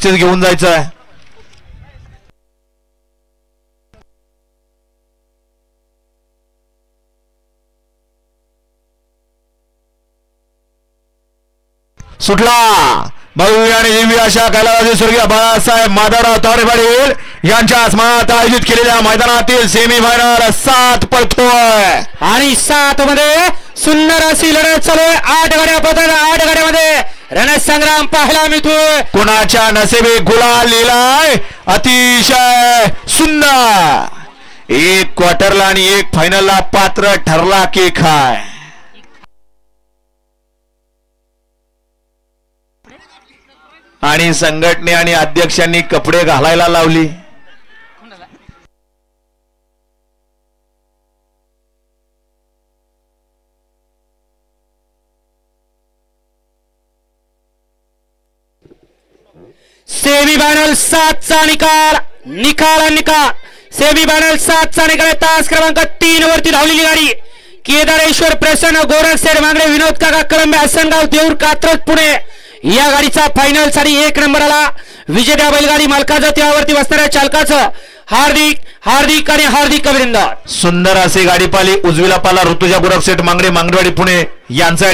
बक्षीस घेऊन जायचं आहे. सुटला भव्य आणि दिव्य अशा कैलासवासी स्वर्गीय बाळासाहेब माधवराव तावरे पाटील यांच्या स्मरणार्थ आयोजित केलेल्या मैदानातील सेमीफायनल 7 पळतोय आणि 7 मध्ये सुंदर अशी लढत चालू आहे. 8 गाड्या पळतात. 8 गाड्यामध्ये रणसंग्राम पाहायला मिळतोय. कोणाच्या नशिबी गुलाल लिहिलाय अतिशय सुंदर. एक क्वार्टरला आणि एक फायनलला पात्र ठरला की काय. आणि संघटने आणि अध्यक्षांनी कपडे घालायला लावली. सेमीफायनल 7 चा निकाल सेमीफायनल 7 चा निकाल. तास क्रमांक 3 वरती धावलेली गाडी केदारेश्वर प्रसन्न गोरखसेठ मांगडे विनोद काका कळंबे हसनगाव देऊर कात्रज पुणे या गाडीचा फायनल साठी 1 नंबरला विजेत्या बैलगाडी मालकाचं त्यावरती बसणाऱ्या चालकाचं हार्दिक अभिनंदन. सुंदर अशी गाडी पाली. उजवीला पाला ऋतुजा गोरखसेठ मांगडे मांगडवाडी पुणे यांचा